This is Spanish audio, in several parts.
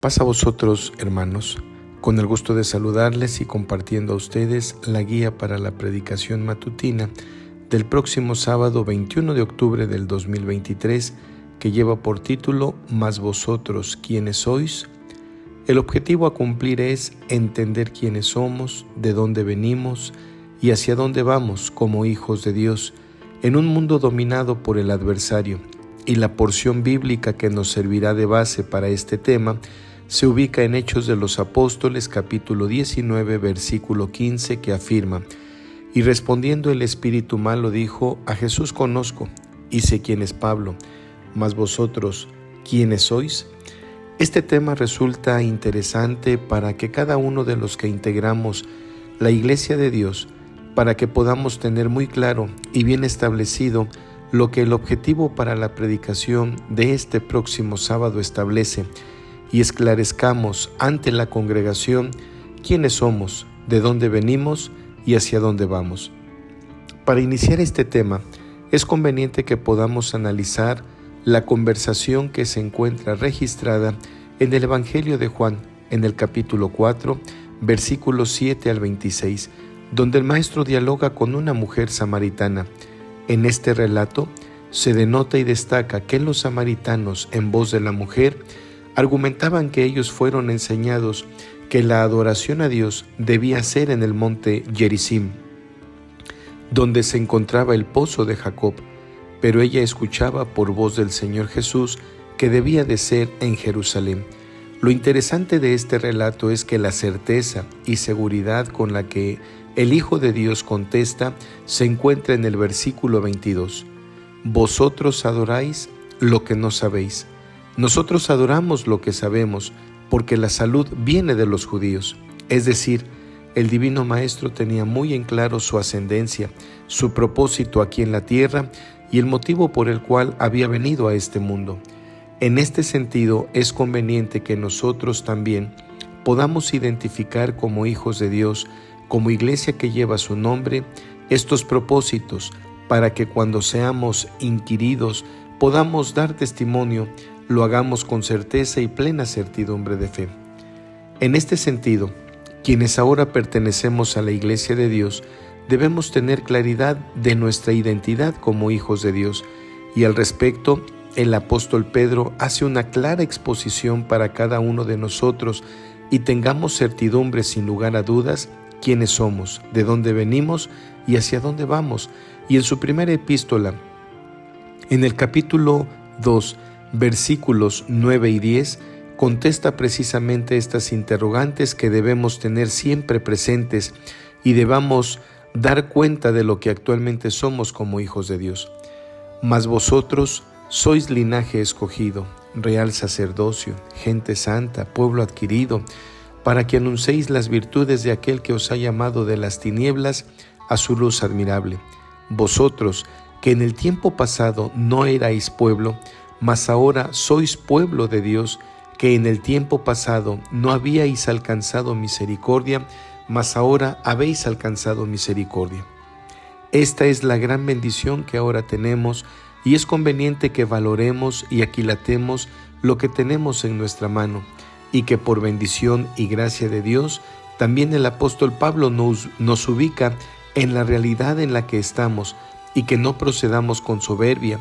Paz a vosotros, hermanos, con el gusto de saludarles y compartiendo a ustedes la guía para la predicación matutina del próximo sábado 21 de octubre del 2023, que lleva por título «Mas vosotros, ¿quiénes sois?». El objetivo a cumplir es entender quiénes somos, de dónde venimos y hacia dónde vamos como hijos de Dios, en un mundo dominado por el adversario. Y la porción bíblica que nos servirá de base para este tema se ubica en Hechos de los Apóstoles, capítulo 19, versículo 15, que afirma: «Y respondiendo el espíritu malo dijo: A Jesús conozco, y sé quién es Pablo, mas vosotros, ¿quiénes sois?». Este tema resulta interesante para que cada uno de los que integramos la Iglesia de Dios, para que podamos tener muy claro y bien establecido lo que el objetivo para la predicación de este próximo sábado establece, y esclarezcamos ante la congregación quiénes somos, de dónde venimos y hacia dónde vamos. Para iniciar este tema, es conveniente que podamos analizar la conversación que se encuentra registrada en el Evangelio de Juan, en el capítulo 4, versículos 7 al 26, donde el maestro dialoga con una mujer samaritana. En este relato se denota y destaca que los samaritanos, en voz de la mujer, argumentaban que ellos fueron enseñados que la adoración a Dios debía ser en el monte Gerizim, donde se encontraba el pozo de Jacob, pero ella escuchaba por voz del Señor Jesús que debía de ser en Jerusalén. Lo interesante de este relato es que la certeza y seguridad con la que el Hijo de Dios contesta se encuentra en el versículo 22. «Vosotros adoráis lo que no sabéis. Nosotros adoramos lo que sabemos, porque la salud viene de los judíos». Es decir, el Divino Maestro tenía muy en claro su ascendencia, su propósito aquí en la tierra y el motivo por el cual había venido a este mundo. En este sentido, es conveniente que nosotros también podamos identificar como hijos de Dios, como iglesia que lleva su nombre, estos propósitos, para que cuando seamos inquiridos podamos dar testimonio, lo hagamos con certeza y plena certidumbre de fe. En este sentido, quienes ahora pertenecemos a la Iglesia de Dios, debemos tener claridad de nuestra identidad como hijos de Dios, y al respecto, el apóstol Pedro hace una clara exposición para cada uno de nosotros y tengamos certidumbre sin lugar a dudas quiénes somos, de dónde venimos y hacia dónde vamos. Y en su primera epístola, en el capítulo 2, versículos 9 y 10, contesta precisamente estas interrogantes que debemos tener siempre presentes y debamos dar cuenta de lo que actualmente somos como hijos de Dios. «Mas vosotros sois linaje escogido, real sacerdocio, gente santa, pueblo adquirido, para que anunciéis las virtudes de aquel que os ha llamado de las tinieblas a su luz admirable. Vosotros, que en el tiempo pasado no erais pueblo, mas ahora sois pueblo de Dios, que en el tiempo pasado no habíais alcanzado misericordia, mas ahora habéis alcanzado misericordia». Esta es la gran bendición que ahora tenemos, y es conveniente que valoremos y aquilatemos lo que tenemos en nuestra mano, y que por bendición y gracia de Dios, también el apóstol Pablo nos ubica en la realidad en la que estamos, y que no procedamos con soberbia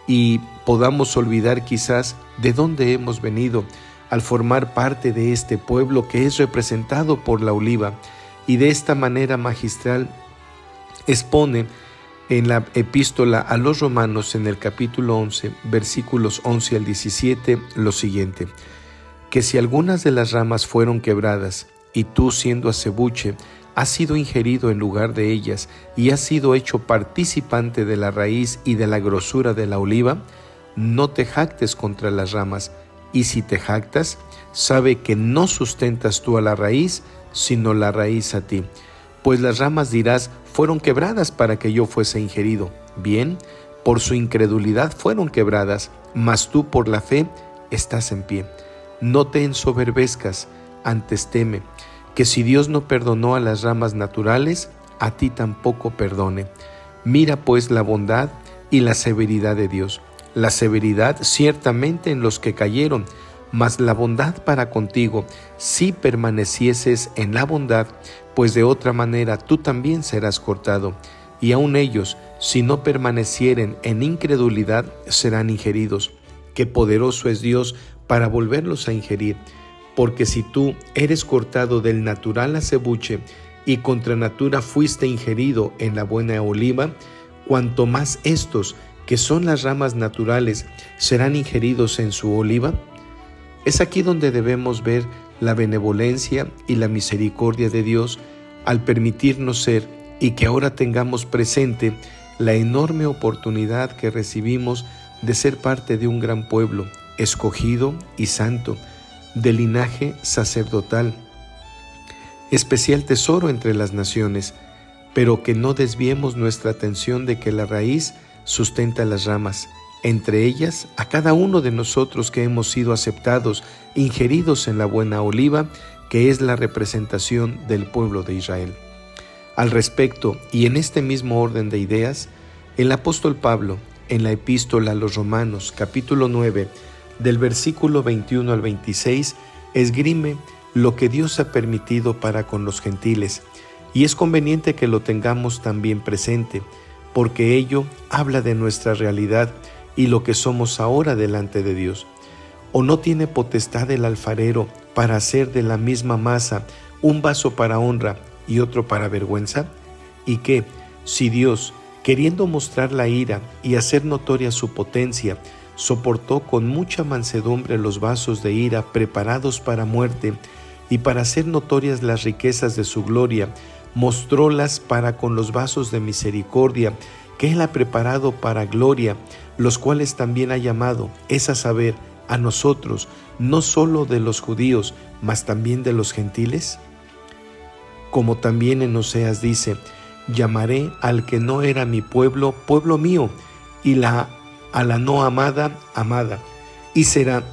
y podamos olvidar quizás de dónde hemos venido al formar parte de este pueblo que es representado por la oliva, y de esta manera magistral expone en la epístola a los Romanos, en el capítulo 11, versículos 11 al 17, lo siguiente: «Que si algunas de las ramas fueron quebradas, y tú, siendo acebuche, has sido ingerido en lugar de ellas, y has sido hecho participante de la raíz y de la grosura de la oliva, no te jactes contra las ramas, y si te jactas, sabe que no sustentas tú a la raíz, sino la raíz a ti. Pues las ramas dirás, fueron quebradas para que yo fuese ingerido. Bien, por su incredulidad fueron quebradas, mas tú por la fe estás en pie. No te ensoberbezcas, antes teme, que si Dios no perdonó a las ramas naturales, a ti tampoco perdone. Mira pues la bondad y la severidad de Dios. La severidad ciertamente en los que cayeron, mas la bondad para contigo, si permanecieses en la bondad, pues de otra manera tú también serás cortado. Y aun ellos, si no permanecieren en incredulidad, serán ingeridos. Qué poderoso es Dios para volverlos a ingerir. Porque si tú eres cortado del natural acebuche y contra natura fuiste ingerido en la buena oliva, cuanto más estos, que son las ramas naturales, serán ingeridos en su oliva. Es aquí donde debemos ver la benevolencia y la misericordia de Dios al permitirnos ser y que ahora tengamos presente la enorme oportunidad que recibimos de ser parte de un gran pueblo, escogido y santo, de linaje sacerdotal, especial tesoro entre las naciones, pero que no desviemos nuestra atención de que la raíz sustenta las ramas, entre ellas a cada uno de nosotros que hemos sido aceptados, ingeridos en la buena oliva, que es la representación del pueblo de Israel. Al respecto, y en este mismo orden de ideas, el apóstol Pablo, en la epístola a los Romanos, capítulo 9, del versículo 21 al 26, esgrime lo que Dios ha permitido para con los gentiles, y es conveniente que lo tengamos también presente, porque ello habla de nuestra realidad y lo que somos ahora delante de Dios. ¿O no tiene potestad el alfarero para hacer de la misma masa un vaso para honra y otro para vergüenza? Y que, si Dios, queriendo mostrar la ira y hacer notoria su potencia, soportó con mucha mansedumbre los vasos de ira preparados para muerte, y para hacer notorias las riquezas de su gloria, mostrólas para con los vasos de misericordia que Él ha preparado para gloria, los cuales también ha llamado, es a saber, a nosotros, no solo de los judíos, mas también de los gentiles? Como también en Oseas dice: llamaré al que no era mi pueblo, pueblo mío, y a la no amada, amada. Y será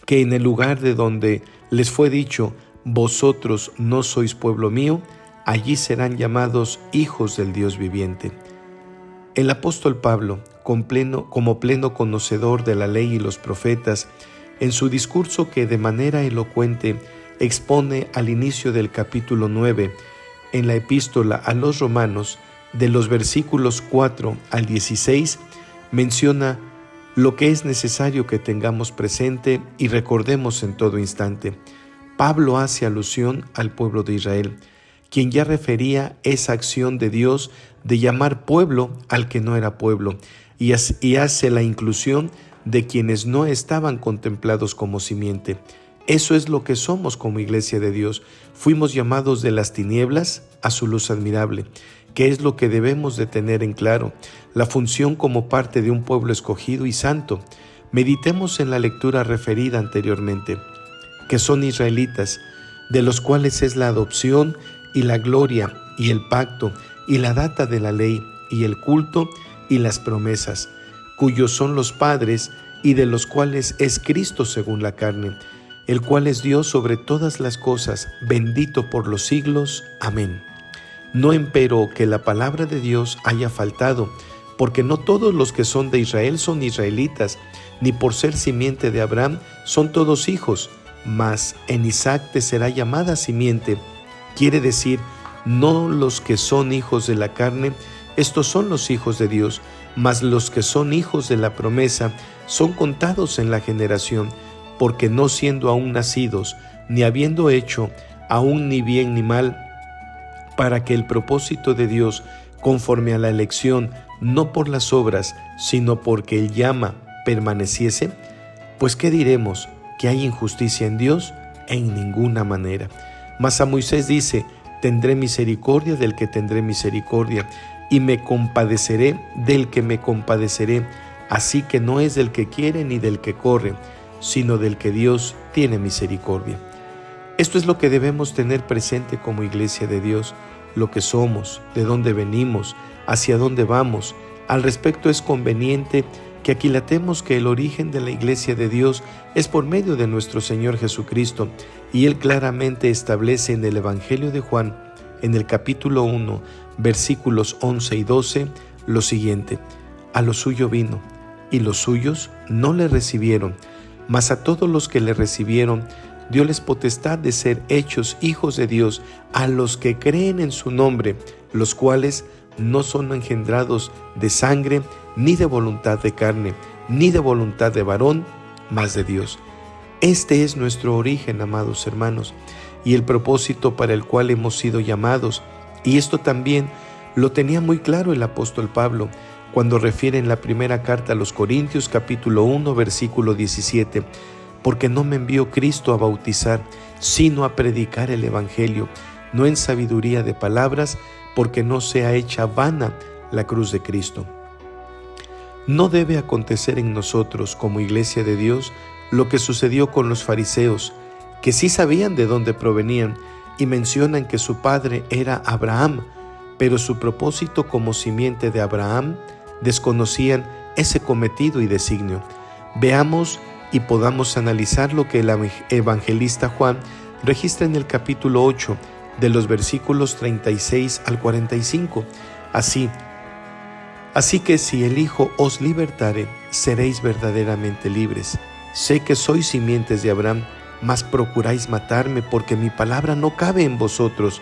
que en el lugar de donde les fue dicho, vosotros no sois pueblo mío, allí serán llamados hijos del Dios viviente. El apóstol Pablo, como pleno conocedor de la ley y los profetas, en su discurso que de manera elocuente expone al inicio del capítulo 9, en la epístola a los Romanos, de los versículos 4 al 16, menciona lo que es necesario que tengamos presente y recordemos en todo instante. Pablo hace alusión al pueblo de Israel, quien ya refería esa acción de Dios de llamar pueblo al que no era pueblo, y hace la inclusión de quienes no estaban contemplados como simiente. Eso es lo que somos como iglesia de Dios. Fuimos llamados de las tinieblas a su luz admirable, que es lo que debemos de tener en claro, la función como parte de un pueblo escogido y santo. Meditemos en la lectura referida anteriormente, que son israelitas, de los cuales es la adopción y la gloria y el pacto y la data de la ley y el culto y las promesas, cuyos son los padres y de los cuales es Cristo según la carne, el cual es Dios sobre todas las cosas, bendito por los siglos. Amén. No empero que la palabra de Dios haya faltado, porque no todos los que son de Israel son israelitas, ni por ser simiente de Abraham son todos hijos, mas en Isaac te será llamada simiente. Quiere decir, no los que son hijos de la carne, estos son los hijos de Dios, mas los que son hijos de la promesa son contados en la generación, porque no siendo aún nacidos, ni habiendo hecho aún ni bien ni mal, para que el propósito de Dios, conforme a la elección, no por las obras, sino porque Él llama, permaneciese. Pues ¿qué diremos? ¿Que hay injusticia en Dios? En ninguna manera. Mas a Moisés dice: tendré misericordia del que tendré misericordia, y me compadeceré del que me compadeceré. Así que no es del que quiere ni del que corre, sino del que Dios tiene misericordia. Esto es lo que debemos tener presente como iglesia de Dios, lo que somos, de dónde venimos, hacia dónde vamos. Al respecto es conveniente que aquilatemos que el origen de la iglesia de Dios es por medio de nuestro Señor Jesucristo, y Él claramente establece en el Evangelio de Juan, en el capítulo 1, versículos 11 y 12, lo siguiente: a lo suyo vino, y los suyos no le recibieron, Mas a todos los que le recibieron, dióles potestad de ser hechos hijos de Dios, a los que creen en su nombre, los cuales no son engendrados de sangre, ni de voluntad de carne, ni de voluntad de varón, mas de Dios. Este es nuestro origen, amados hermanos, y el propósito para el cual hemos sido llamados. Y esto también lo tenía muy claro el apóstol Pablo, cuando refiere en la primera carta a los Corintios, capítulo 1, versículo 17, porque no me envió Cristo a bautizar, sino a predicar el evangelio, no en sabiduría de palabras, porque no sea hecha vana la cruz de Cristo. No debe acontecer en nosotros, como iglesia de Dios, lo que sucedió con los fariseos, que sí sabían de dónde provenían y mencionan que su padre era Abraham, pero su propósito como simiente de Abraham desconocían ese cometido y designio. Veamos y podamos analizar lo que el evangelista Juan registra en el capítulo 8, de los versículos 36 al 45. Así que si el Hijo os libertare, seréis verdaderamente libres. Sé que sois simientes de Abraham, mas procuráis matarme, porque mi palabra no cabe en vosotros.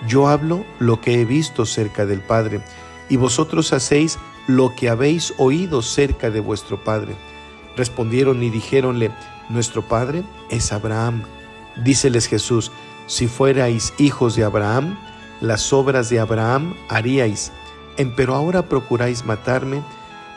Yo hablo lo que he visto cerca del Padre, y vosotros hacéis lo que habéis oído cerca de vuestro padre. Respondieron y dijéronle: nuestro padre es Abraham. Díceles Jesús: si fuerais hijos de Abraham, las obras de Abraham haríais. Empero ahora procuráis matarme,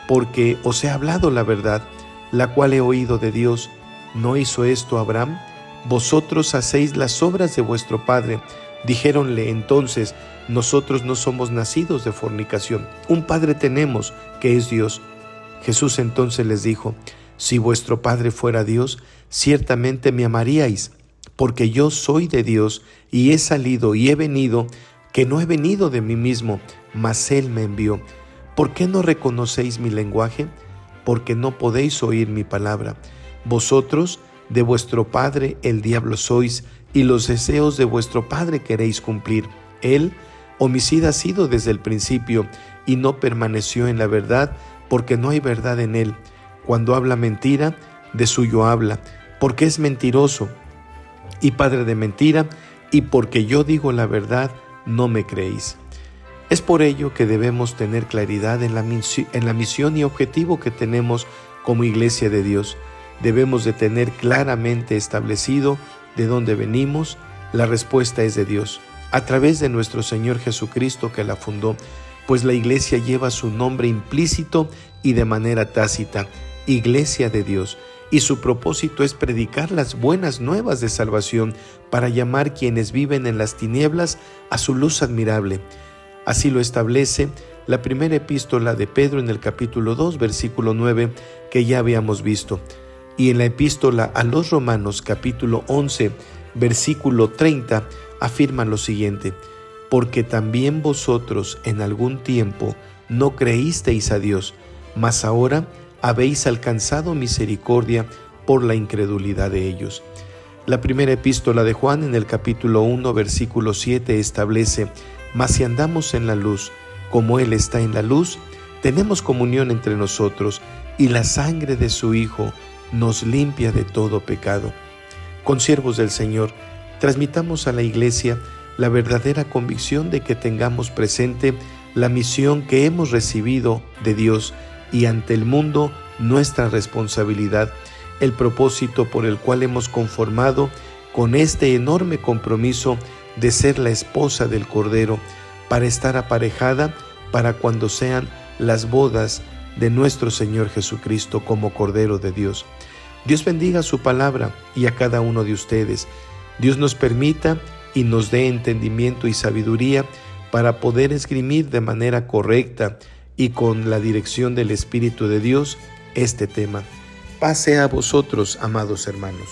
porque os he hablado la verdad, la cual he oído de Dios. ¿No hizo esto Abraham? Vosotros hacéis las obras de vuestro padre. Dijéronle entonces: nosotros no somos nacidos de fornicación. Un padre tenemos, que es Dios. Jesús entonces les dijo: si vuestro padre fuera Dios, ciertamente me amaríais, porque yo soy de Dios, y he salido y he venido, que no he venido de mí mismo, mas Él me envió. ¿Por qué no reconocéis mi lenguaje? Porque no podéis oír mi palabra. Vosotros de vuestro padre el diablo sois, y los deseos de vuestro padre queréis cumplir. Él, homicida ha sido desde el principio, y no permaneció en la verdad, porque no hay verdad en él. Cuando habla mentira, de suyo habla, porque es mentiroso y padre de mentira, y porque yo digo la verdad, no me creéis. Es por ello que debemos tener claridad en la misión y objetivo que tenemos como iglesia de Dios. Debemos de tener claramente establecido de dónde venimos. La respuesta es de Dios, a través de nuestro Señor Jesucristo, que la fundó, pues la iglesia lleva su nombre implícito y de manera tácita: Iglesia de Dios, y su propósito es predicar las buenas nuevas de salvación para llamar quienes viven en las tinieblas a su luz admirable. Así lo establece la primera epístola de Pedro en el capítulo 2, versículo 9, que ya habíamos visto. Y en la epístola a los Romanos, capítulo 11, versículo 30, afirma lo siguiente: porque también vosotros en algún tiempo no creísteis a Dios, mas ahora habéis alcanzado misericordia por la incredulidad de ellos. La primera epístola de Juan en el capítulo 1, versículo 7 establece: mas si andamos en la luz, como Él está en la luz, tenemos comunión entre nosotros, y la sangre de su Hijo nos limpia de todo pecado. Consiervos del Señor, transmitamos a la iglesia la verdadera convicción de que tengamos presente la misión que hemos recibido de Dios, y ante el mundo nuestra responsabilidad, el propósito por el cual hemos conformado con este enorme compromiso de ser la esposa del Cordero, para estar aparejada para cuando sean las bodas de nuestro Señor Jesucristo como Cordero de Dios. Dios bendiga su palabra y a cada uno de ustedes. Dios nos permita y nos dé entendimiento y sabiduría para poder esgrimir de manera correcta y con la dirección del Espíritu de Dios este tema. Paz sea a vosotros, amados hermanos.